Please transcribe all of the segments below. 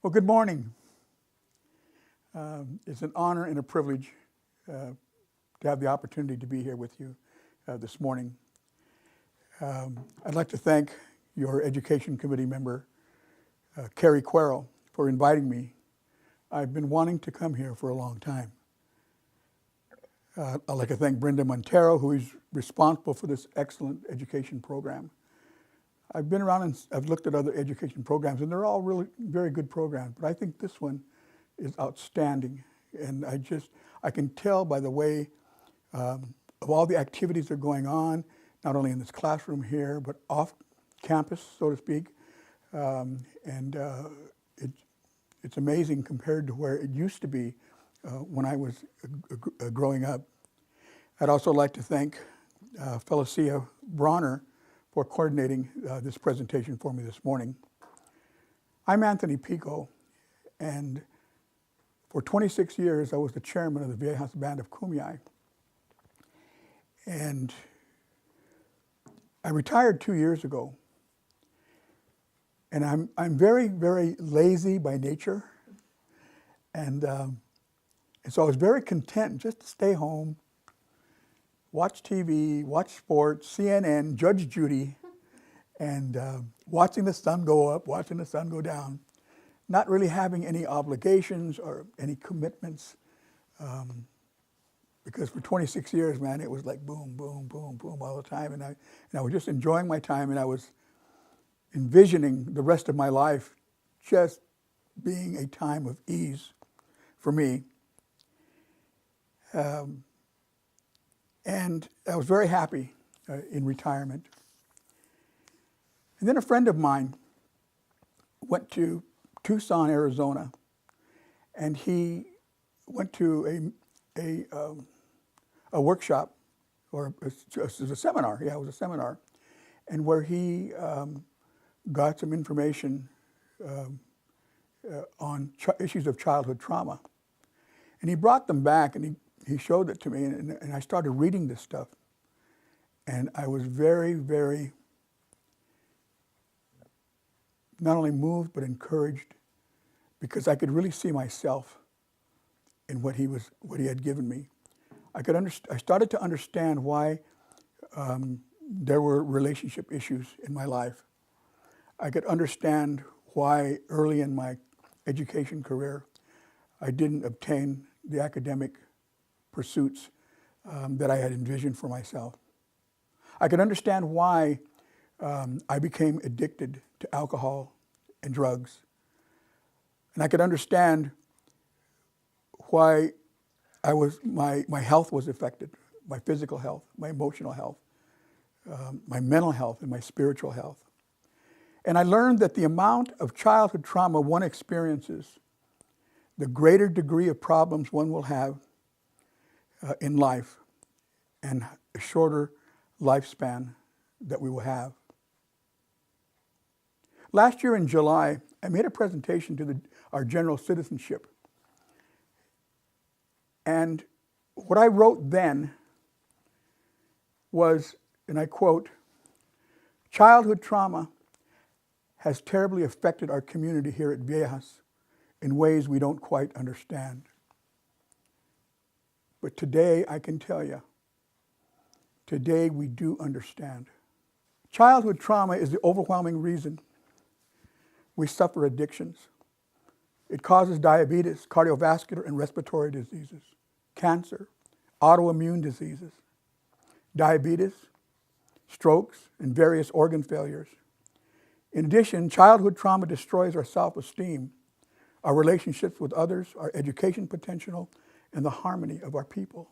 Well, good morning. It's an honor and a privilege to have the opportunity to be here with you this morning. I'd like to thank your Education Committee member, Carrie Querrell, for inviting me. I've been wanting to come here for a long time. I'd like to thank Brenda Montero, who is responsible for this excellent education program. I've been around and I've looked at other education programs, and they're all really very good programs, but I think this one is outstanding. And I can tell by the way of all the activities that are going on, not only in this classroom here, but off campus, so to speak. It's amazing compared to where it used to be when I was growing up. I'd also like to thank Felicia Bronner for coordinating this presentation for me this morning. I'm Anthony Pico, and for 26 years I was the chairman of the Viejas Band of Kumeyaay. And I retired 2 years ago. And I'm very, very lazy by nature. And so I was very content just to stay home, watch TV, watch sports, CNN, Judge Judy, and watching the sun go up, watching the sun go down, not really having any obligations or any commitments. Because for 26 years, man, it was like boom, boom, boom, boom all the time. And I was just enjoying my time, and I was envisioning the rest of my life just being a time of ease for me. And I was very happy in retirement. And then a friend of mine went to Tucson, Arizona, and he went to a workshop, or it was a seminar. Yeah, it was a seminar, and where he got some information on issues of childhood trauma. And he brought them back, and he showed it to me, and I started reading this stuff. And I was very, very not only moved, but encouraged, because I could really see myself in what he had given me. I started to understand why there were relationship issues in my life. I could understand why early in my education career I didn't obtain the academic pursuits that I had envisioned for myself. I could understand why I became addicted to alcohol and drugs. And I could understand why my health was affected, my physical health, my emotional health, my mental health, and my spiritual health. And I learned that the amount of childhood trauma one experiences, the greater degree of problems one will have in life, and a shorter lifespan that we will have. Last year in July, I made a presentation to our general citizenship. And what I wrote then was, and I quote, "Childhood trauma has terribly affected our community here at Viejas in ways we don't quite understand. But today, I can tell you, today we do understand. Childhood trauma is the overwhelming reason we suffer addictions. It causes diabetes, cardiovascular and respiratory diseases, cancer, autoimmune diseases, diabetes, strokes, and various organ failures. In addition, childhood trauma destroys our self-esteem, our relationships with others, our education potential, and the harmony of our people.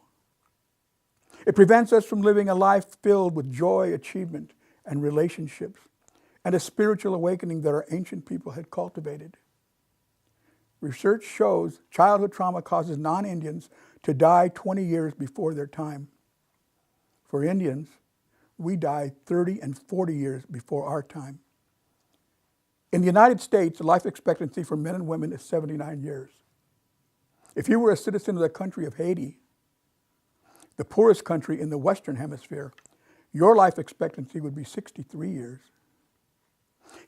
It prevents us from living a life filled with joy, achievement, and relationships, and a spiritual awakening that our ancient people had cultivated. Research shows childhood trauma causes non-Indians to die 20 years before their time. For Indians, we die 30 and 40 years before our time. In the United States, the life expectancy for men and women is 79 years. If you were a citizen of the country of Haiti, the poorest country in the Western Hemisphere, your life expectancy would be 63 years.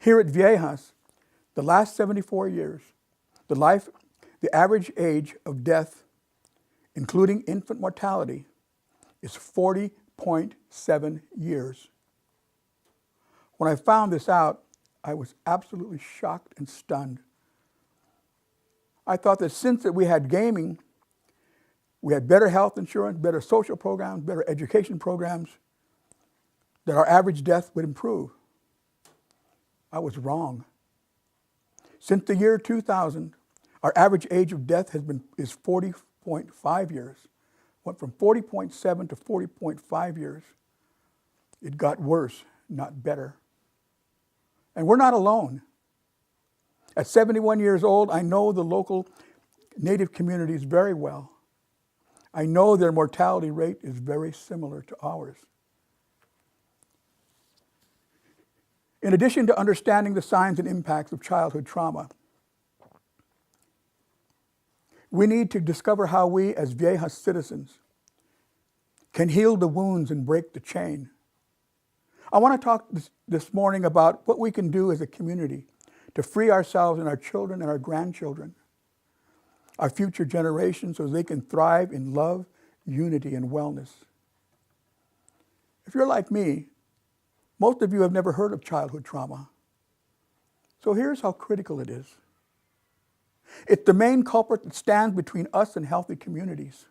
Here at Viejas, the last 74 years, The average age of death, including infant mortality, is 40.7 years. When I found this out, I was absolutely shocked and stunned. I thought that since that we had gaming, we had better health insurance, better social programs, better education programs, that our average death would improve. I was wrong. Since the year 2000, our average age of death is 40.5 years. Went from 40.7 to 40.5 years. It got worse, not better. And we're not alone. At 71 years old, I know the local Native communities very well. I know their mortality rate is very similar to ours. In addition to understanding the signs and impacts of childhood trauma, we need to discover how we, as Viejas citizens, can heal the wounds and break the chain. I want to talk this morning about what we can do as a community to free ourselves and our children and our grandchildren, our future generations, so they can thrive in love, unity, and wellness. If you're like me, most of you have never heard of childhood trauma. So here's how critical it is. It's the main culprit that stands between us and healthy communities.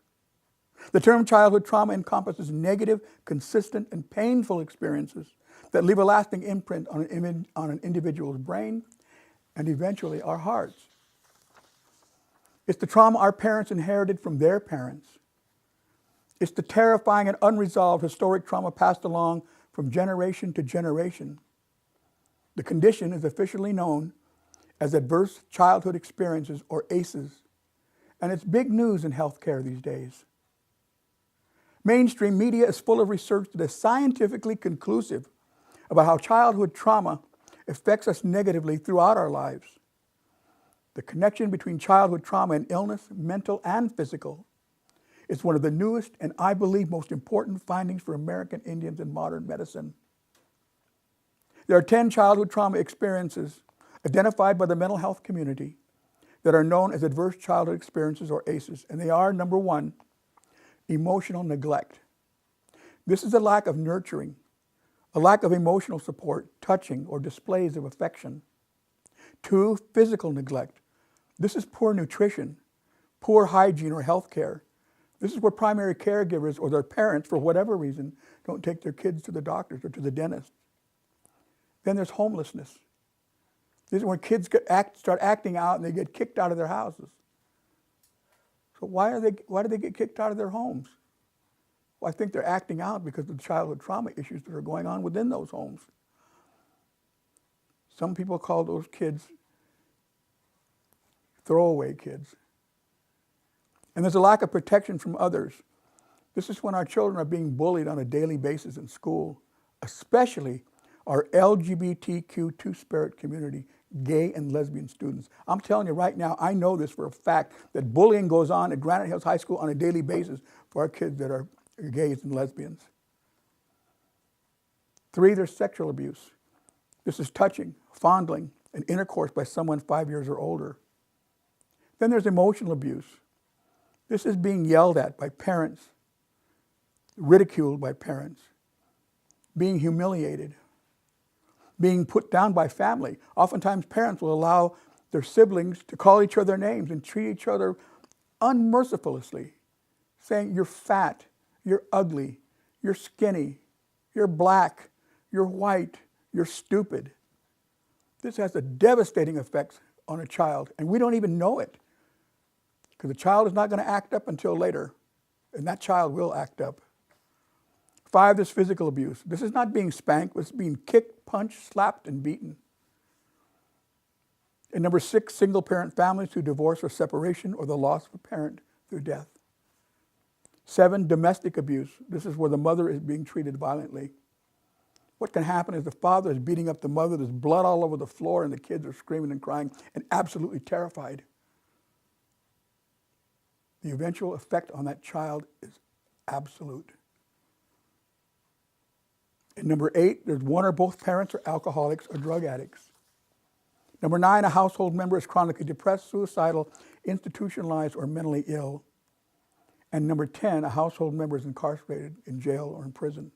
The term childhood trauma encompasses negative, consistent, and painful experiences that leave a lasting imprint on an individual's brain and eventually our hearts. It's the trauma our parents inherited from their parents. It's the terrifying and unresolved historic trauma passed along from generation to generation. The condition is officially known as adverse childhood experiences, or ACEs, and it's big news in healthcare these days. Mainstream media is full of research that is scientifically conclusive about how childhood trauma affects us negatively throughout our lives. The connection between childhood trauma and illness, mental and physical, is one of the newest and I believe most important findings for American Indians in modern medicine. There are 10 childhood trauma experiences identified by the mental health community that are known as adverse childhood experiences, or ACEs, and they are: number one, emotional neglect. This is a lack of nurturing, a lack of emotional support, touching, or displays of affection. 2, physical neglect. This is poor nutrition, poor hygiene or health care. This is where primary caregivers or their parents, for whatever reason, don't take their kids to the doctors or to the dentist. Then there's homelessness. This is when kids start acting out and they get kicked out of their houses. So why do they get kicked out of their homes? Well, I think they're acting out because of the childhood trauma issues that are going on within those homes. Some people call those kids throwaway kids. And there's a lack of protection from others. This is when our children are being bullied on a daily basis in school, especially our LGBTQ two-spirit community, gay and lesbian students. I'm telling you right now, I know this for a fact, that bullying goes on at Granite Hills High School on a daily basis for our kids that are gays and lesbians. 3, there's sexual abuse. This is touching, fondling, and intercourse by someone 5 years or older. Then there's emotional abuse. This is being yelled at by parents, ridiculed by parents, being humiliated, being put down by family. Oftentimes parents will allow their siblings to call each other names and treat each other unmercifully, saying, "You're fat, you're ugly, you're skinny, you're black, you're white, you're stupid." This has a devastating effect on a child, and we don't even know it, because the child is not going to act up until later, and that child will act up. 5, there's physical abuse. This is not being spanked, it's being kicked, punched, slapped, and beaten. And number 6, single-parent families through divorce or separation, or the loss of a parent through death. 7, domestic abuse. This is where the mother is being treated violently. What can happen is the father is beating up the mother, there's blood all over the floor, and the kids are screaming and crying and absolutely terrified. The eventual effect on that child is absolute. And number 8, there's one or both parents are alcoholics or drug addicts. Number 9, a household member is chronically depressed, suicidal, institutionalized, or mentally ill. And number 10, a household member is incarcerated in jail or in prison.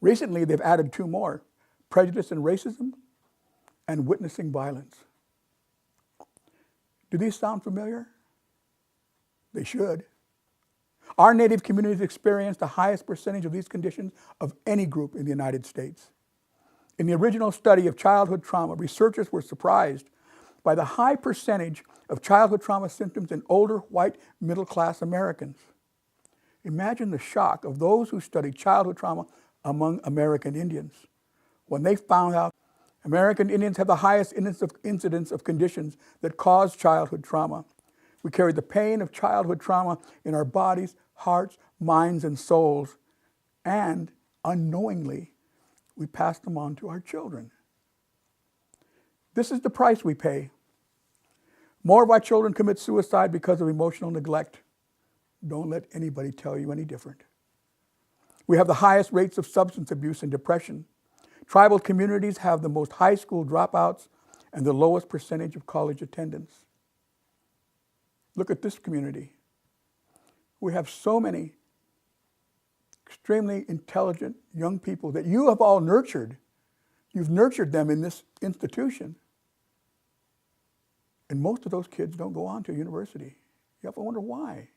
Recently, they've added 2 more, prejudice and racism and witnessing violence. Do these sound familiar? They should. Our Native communities experience the highest percentage of these conditions of any group in the United States. In the original study of childhood trauma, researchers were surprised by the high percentage of childhood trauma symptoms in older, white, middle-class Americans. Imagine the shock of those who studied childhood trauma among American Indians when they found out American Indians have the highest incidence of conditions that cause childhood trauma. We carry the pain of childhood trauma in our bodies, hearts, minds, and souls, and unknowingly, we pass them on to our children. This is the price we pay. More of our children commit suicide because of emotional neglect. Don't let anybody tell you any different. We have the highest rates of substance abuse and depression. Tribal communities have the most high school dropouts and the lowest percentage of college attendance. Look at this community. We have so many extremely intelligent young people that you have all nurtured. You've nurtured them in this institution. And most of those kids don't go on to university. You have to wonder why.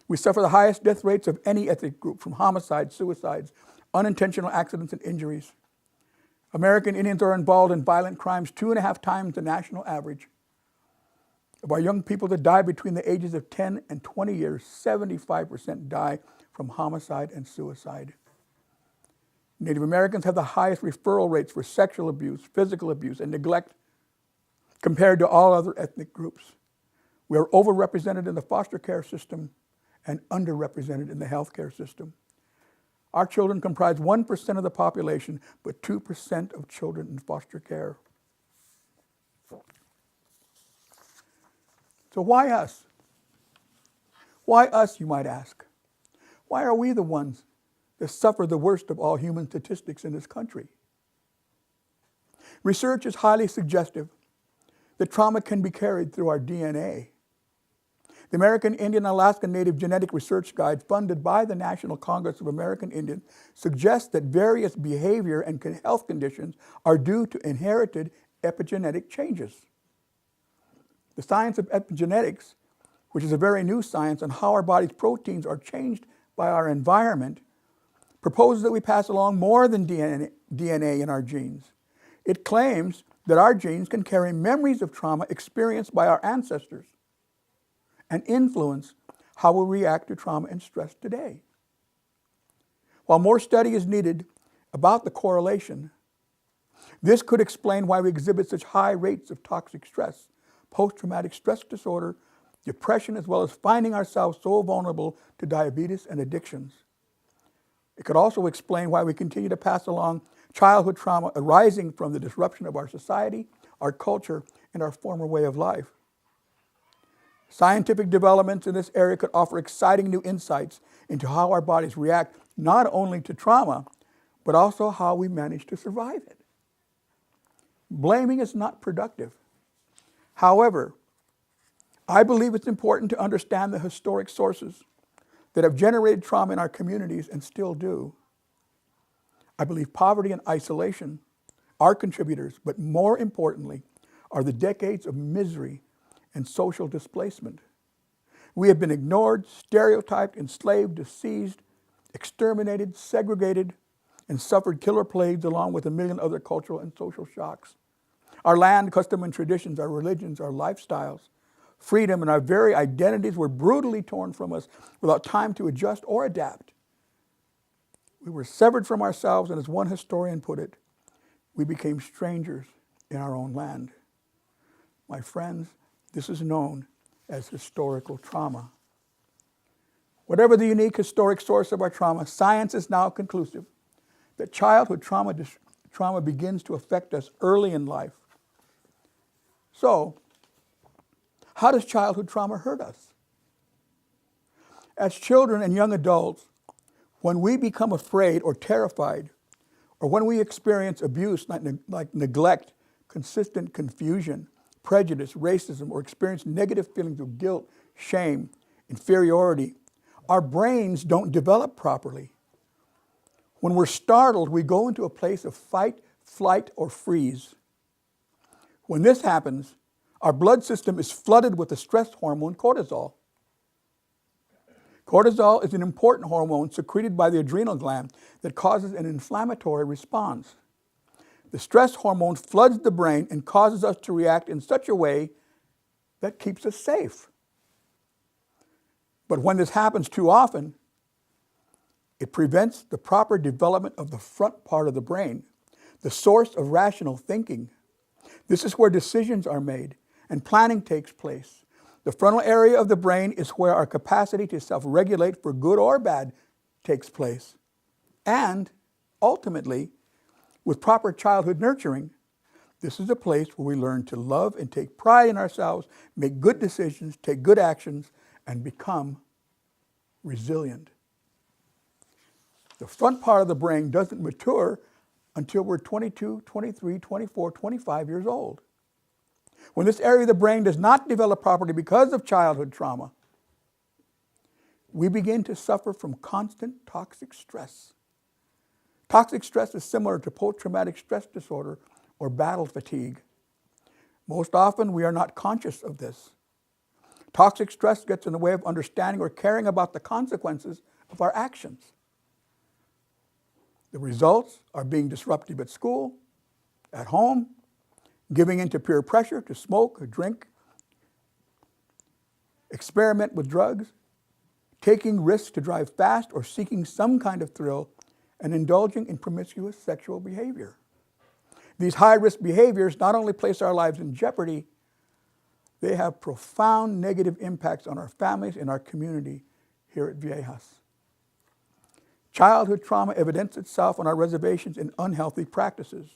We suffer the highest death rates of any ethnic group, from homicides, suicides, unintentional accidents, and injuries. American Indians are involved in violent crimes 2.5 times the national average. Of our young people that die between the ages of 10 and 20 years, 75% die from homicide and suicide. Native Americans have the highest referral rates for sexual abuse, physical abuse, and neglect compared to all other ethnic groups. We are overrepresented in the foster care system and underrepresented in the healthcare system. Our children comprise 1% of the population, but 2% of children in foster care. So why us? Why us, you might ask? Why are we the ones that suffer the worst of all human statistics in this country? Research is highly suggestive that trauma can be carried through our DNA. The American Indian and Alaska Native Genetic Research Guide, funded by the National Congress of American Indians, suggests that various behavior and health conditions are due to inherited epigenetic changes. The science of epigenetics, which is a very new science on how our body's proteins are changed by our environment, proposes that we pass along more than DNA in our genes. It claims that our genes can carry memories of trauma experienced by our ancestors and influence how we react to trauma and stress today. While more study is needed about the correlation, this could explain why we exhibit such high rates of toxic stress, post-traumatic stress disorder, depression, as well as finding ourselves so vulnerable to diabetes and addictions. It could also explain why we continue to pass along childhood trauma arising from the disruption of our society, our culture, and our former way of life. Scientific developments in this area could offer exciting new insights into how our bodies react not only to trauma, but also how we manage to survive it. Blaming is not productive. However, I believe it's important to understand the historic sources that have generated trauma in our communities and still do. I believe poverty and isolation are contributors, but more importantly, are the decades of misery and social displacement. We have been ignored, stereotyped, enslaved, deceased, exterminated, segregated, and suffered killer plagues along with a million other cultural and social shocks. Our land, custom, and traditions, our religions, our lifestyles, freedom, and our very identities were brutally torn from us without time to adjust or adapt. We were severed from ourselves, and as one historian put it, we became strangers in our own land. My friends, this is known as historical trauma. Whatever the unique historic source of our trauma, science is now conclusive that childhood trauma begins to affect us early in life. So, how does childhood trauma hurt us? As children and young adults, when we become afraid or terrified, or when we experience abuse like neglect, consistent confusion, prejudice, racism, or experience negative feelings of guilt, shame, inferiority, our brains don't develop properly. When we're startled, we go into a place of fight, flight, or freeze. When this happens, our blood system is flooded with the stress hormone cortisol. Cortisol is an important hormone secreted by the adrenal gland that causes an inflammatory response. The stress hormone floods the brain and causes us to react in such a way that keeps us safe. But when this happens too often, it prevents the proper development of the front part of the brain, the source of rational thinking. This is where decisions are made and planning takes place. The frontal area of the brain is where our capacity to self-regulate for good or bad takes place. And ultimately, with proper childhood nurturing, this is a place where we learn to love and take pride in ourselves, make good decisions, take good actions, and become resilient. The front part of the brain doesn't mature until we're 22, 23, 24, 25 years old. When this area of the brain does not develop properly because of childhood trauma, we begin to suffer from constant toxic stress. Toxic stress is similar to post-traumatic stress disorder or battle fatigue. Most often, we are not conscious of this. Toxic stress gets in the way of understanding or caring about the consequences of our actions. The results are being disruptive at school, at home, giving in to peer pressure to smoke or drink, experiment with drugs, taking risks to drive fast or seeking some kind of thrill, and indulging in promiscuous sexual behavior. These high-risk behaviors not only place our lives in jeopardy, they have profound negative impacts on our families and our community here at Viejas. Childhood trauma evidences itself on our reservations in unhealthy practices.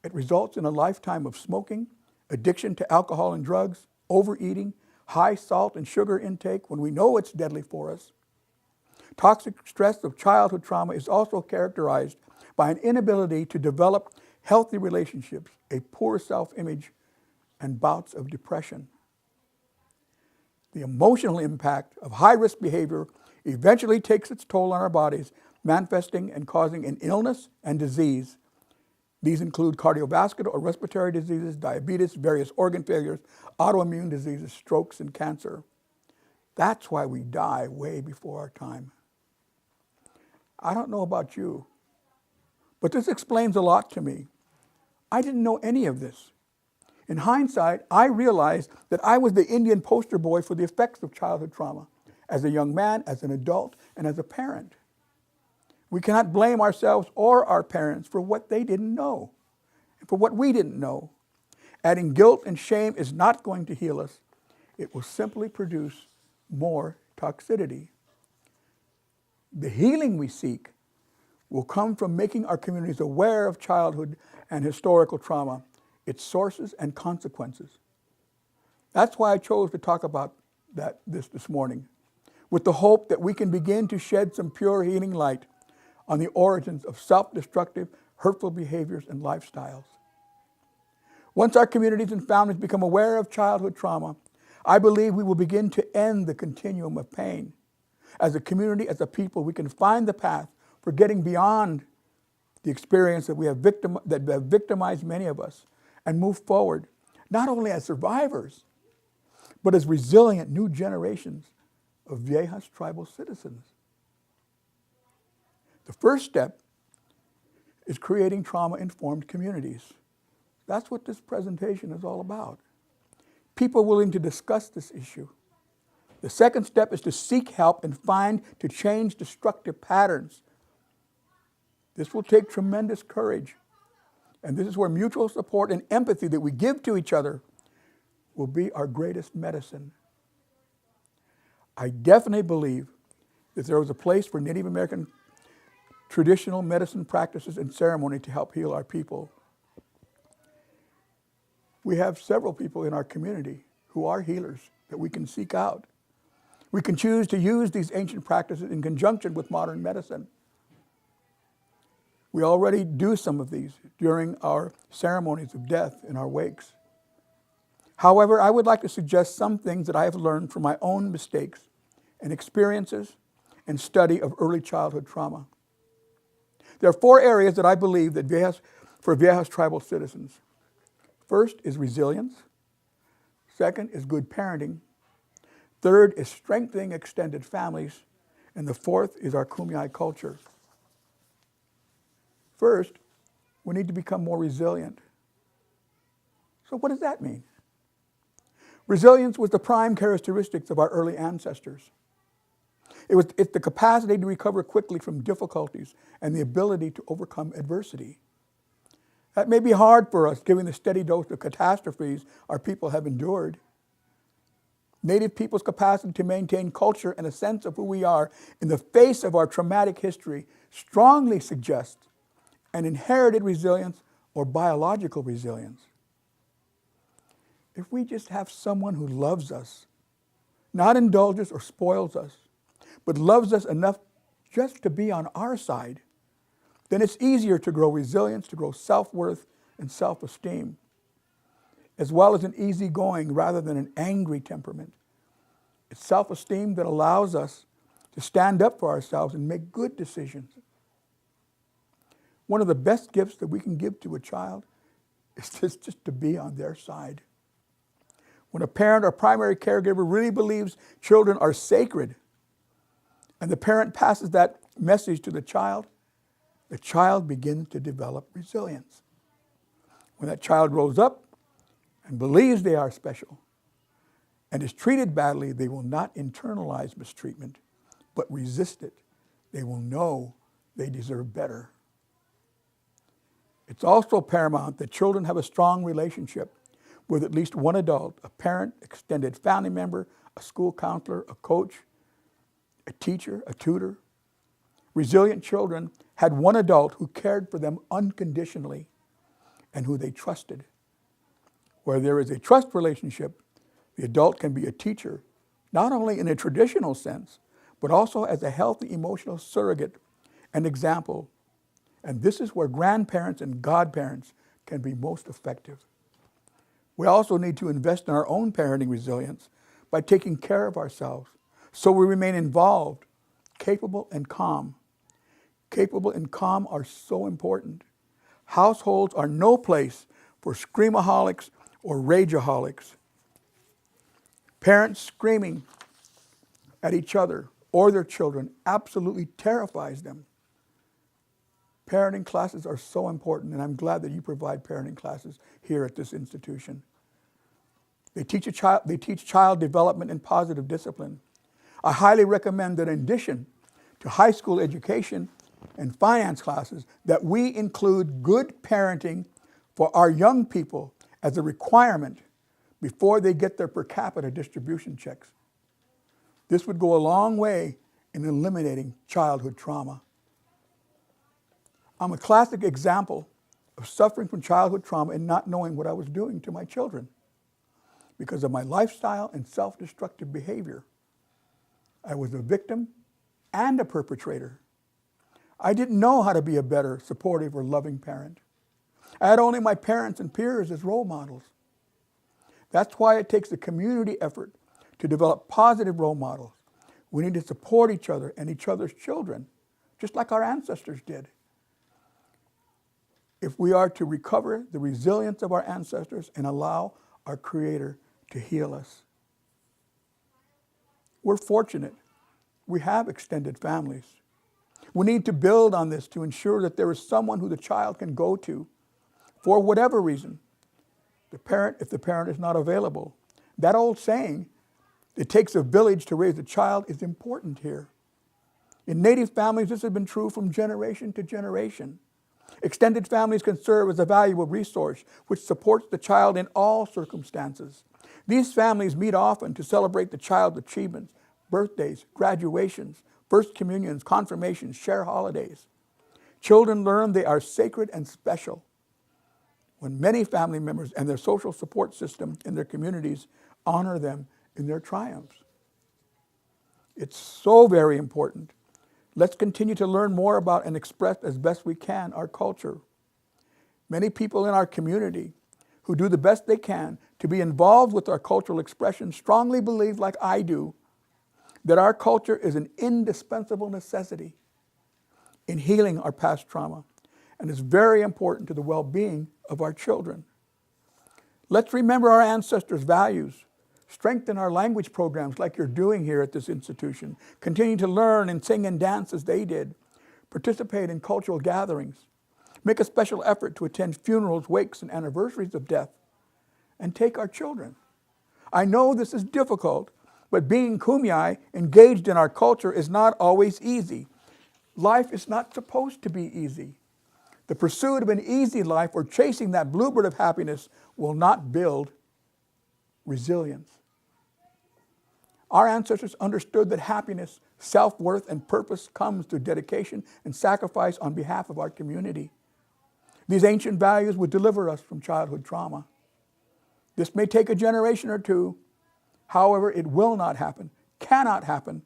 It results in a lifetime of smoking, addiction to alcohol and drugs, overeating, high salt and sugar intake when we know it's deadly for us. Toxic stress of childhood trauma is also characterized by an inability to develop healthy relationships, a poor self-image, and bouts of depression. The emotional impact of high-risk behavior eventually takes its toll on our bodies, manifesting and causing an illness and disease. These include cardiovascular or respiratory diseases, diabetes, various organ failures, autoimmune diseases, strokes, and cancer. That's why we die way before our time. I don't know about you, but this explains a lot to me. I didn't know any of this. In hindsight, I realized that I was the Indian poster boy for the effects of childhood trauma, as a young man, as an adult, and as a parent. We cannot blame ourselves or our parents for what they didn't know, and for what we didn't know. Adding guilt and shame is not going to heal us. It will simply produce more toxicity. The healing we seek will come from making our communities aware of childhood and historical trauma, its sources and consequences. That's why I chose to talk about this morning, with the hope that we can begin to shed some pure healing light on the origins of self-destructive, hurtful behaviors and lifestyles. Once our communities and families become aware of childhood trauma, I believe we will begin to end the continuum of pain. As a community, as a people, we can find the path for getting beyond the experience that have victimized many of us and move forward, not only as survivors, but as resilient new generations of Viejas tribal citizens. The first step is creating trauma-informed communities. That's what this presentation is all about. People willing to discuss this issue. The second step is to seek help and find to change destructive patterns. This will take tremendous courage. And this is where mutual support and empathy that we give to each other will be our greatest medicine. I definitely believe that there was a place for Native American traditional medicine practices and ceremony to help heal our people. We have several people in our community who are healers that we can seek out. We can choose to use these ancient practices in conjunction with modern medicine. We already do some of these during our ceremonies of death in our wakes. However, I would like to suggest some things that I have learned from my own mistakes and experiences and study of early childhood trauma. There are 4 areas that I believe that for Viejas tribal citizens. First is resilience. Second is good parenting. Third is strengthening extended families. And the fourth is our Kumeyaay culture. First, we need to become more resilient. So what does that mean? Resilience was the prime characteristics of our early ancestors. It's the capacity to recover quickly from difficulties and the ability to overcome adversity. That may be hard for us, given the steady dose of catastrophes our people have endured. Native people's capacity to maintain culture and a sense of who we are in the face of our traumatic history strongly suggests an inherited resilience or biological resilience. If we just have someone who loves us, not indulges or spoils us, but loves us enough just to be on our side, then it's easier to grow resilience, to grow self-worth and self-esteem, as well as an easygoing rather than an angry temperament. It's self-esteem that allows us to stand up for ourselves and make good decisions. One of the best gifts that we can give to a child is just to be on their side. When a parent or primary caregiver really believes children are sacred, and the parent passes that message to the child begins to develop resilience. When that child grows up and believes they are special and is treated badly, they will not internalize mistreatment, but resist it. They will know they deserve better. It's also paramount that children have a strong relationship with at least one adult, a parent, extended family member, a school counselor, a coach, a teacher, a tutor. Resilient children had one adult who cared for them unconditionally and who they trusted. Where there is a trust relationship, the adult can be a teacher, not only in a traditional sense, but also as a healthy emotional surrogate and example. And this is where grandparents and godparents can be most effective. We also need to invest in our own parenting resilience by taking care of ourselves so we remain involved, capable, and calm. Capable and calm are so important. Households are no place for screamaholics or rageaholics. Parents screaming at each other or their children absolutely terrifies them. Parenting classes are so important, and I'm glad that you provide parenting classes here at this institution. They teach child development and positive discipline. I highly recommend that in addition to high school education and finance classes, that we include good parenting for our young people as a requirement before they get their per capita distribution checks. This would go a long way in eliminating childhood trauma. I'm a classic example of suffering from childhood trauma and not knowing what I was doing to my children because of my lifestyle and self-destructive behavior. I was a victim and a perpetrator. I didn't know how to be a better, supportive, or loving parent. I had only my parents and peers as role models. That's why it takes a community effort to develop positive role models. We need to support each other and each other's children, just like our ancestors did. If we are to recover the resilience of our ancestors and allow our Creator to heal us. We're fortunate. We have extended families. We need to build on this to ensure that there is someone who the child can go to for whatever reason. If the parent is not available. That old saying, it takes a village to raise a child, is important here. In Native families, this has been true from generation to generation. Extended families can serve as a valuable resource which supports the child in all circumstances. These families meet often to celebrate the child's achievements, birthdays, graduations, first communions, confirmations, share holidays. Children learn they are sacred and special when many family members and their social support system in their communities honor them in their triumphs. It's so very important. Let's continue to learn more about and express as best we can our culture. Many people in our community who do the best they can to be involved with our cultural expression strongly believe, like I do, that our culture is an indispensable necessity in healing our past trauma and is very important to the well-being of our children. Let's remember our ancestors' values, strengthen our language programs like you're doing here at this institution, continue to learn and sing and dance as they did, participate in cultural gatherings, make a special effort to attend funerals, wakes, and anniversaries of death, and take our children. I know this is difficult, but being Kumeyaay, engaged in our culture, is not always easy. Life is not supposed to be easy. The pursuit of an easy life or chasing that bluebird of happiness will not build resilience. Our ancestors understood that happiness, self-worth, and purpose comes through dedication and sacrifice on behalf of our community. These ancient values would deliver us from childhood trauma. This may take a generation or two. However, it will not happen, cannot happen,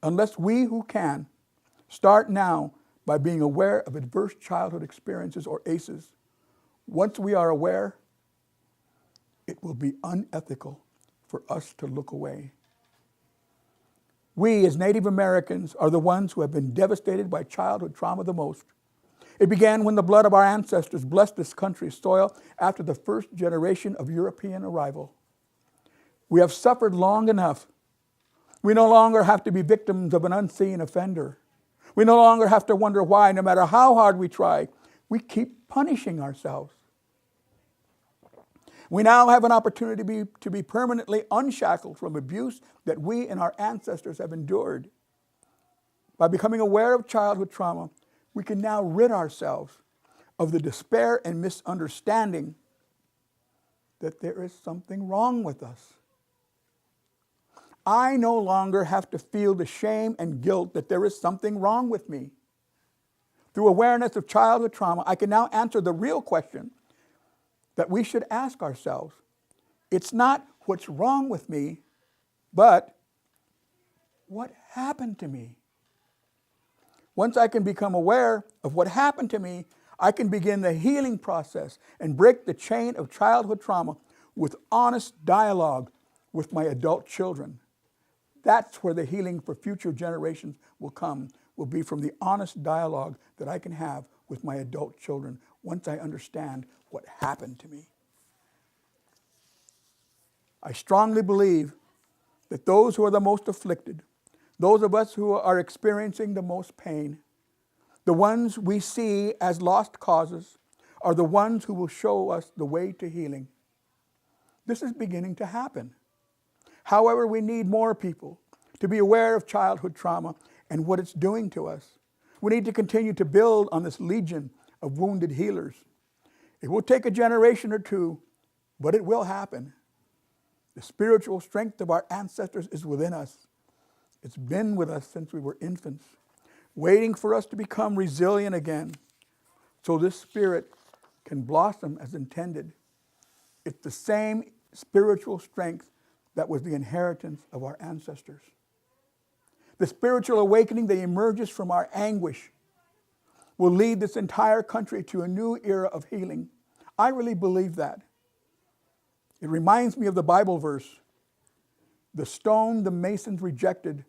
unless we who can start now by being aware of adverse childhood experiences or ACEs. Once we are aware, it will be unethical for us to look away. We as Native Americans are the ones who have been devastated by childhood trauma the most. It began when the blood of our ancestors blessed this country's soil after the first generation of European arrival. We have suffered long enough. We no longer have to be victims of an unseen offender. We no longer have to wonder why, no matter how hard we try, we keep punishing ourselves. We now have an opportunity to be permanently unshackled from abuse that we and our ancestors have endured. By becoming aware of childhood trauma, we can now rid ourselves of the despair and misunderstanding that there is something wrong with us. I no longer have to feel the shame and guilt that there is something wrong with me. Through awareness of childhood trauma, I can now answer the real question that we should ask ourselves. It's not what's wrong with me, but what happened to me? Once I can become aware of what happened to me, I can begin the healing process and break the chain of childhood trauma with honest dialogue with my adult children. That's where the healing for future generations will be from the honest dialogue that I can have with my adult children once I understand what happened to me. I strongly believe that those who are the most afflicted, those of us who are experiencing the most pain, the ones we see as lost causes, are the ones who will show us the way to healing. This is beginning to happen. However, we need more people to be aware of childhood trauma and what it's doing to us. We need to continue to build on this legion of wounded healers. It will take a generation or two, but it will happen. The spiritual strength of our ancestors is within us. It's been with us since we were infants, waiting for us to become resilient again, so this spirit can blossom as intended. It's the same spiritual strength that was the inheritance of our ancestors. The spiritual awakening that emerges from our anguish will lead this entire country to a new era of healing. I really believe that. It reminds me of the Bible verse, "The stone the masons rejected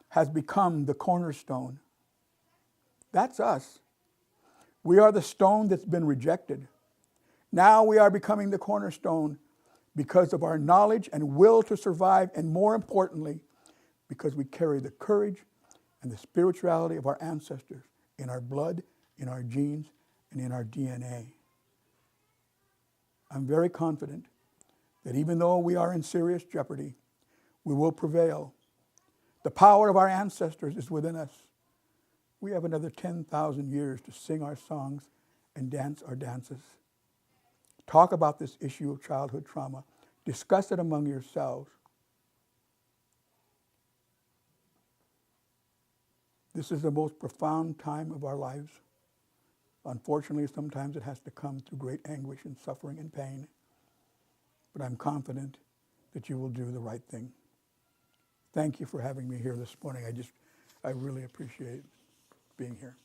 has become the cornerstone." That's us. We are the stone that's been rejected. Now we are becoming the cornerstone because of our knowledge and will to survive, and more importantly, because we carry the courage and the spirituality of our ancestors in our blood, in our genes, and in our DNA. I'm very confident that even though we are in serious jeopardy, we will prevail. The power of our ancestors is within us. We have another 10,000 years to sing our songs and dance our dances. Talk about this issue of childhood trauma. Discuss it among yourselves. This is the most profound time of our lives. Unfortunately, sometimes it has to come through great anguish and suffering and pain. But I'm confident that you will do the right thing. Thank you for having me here this morning. I really appreciate it. being here.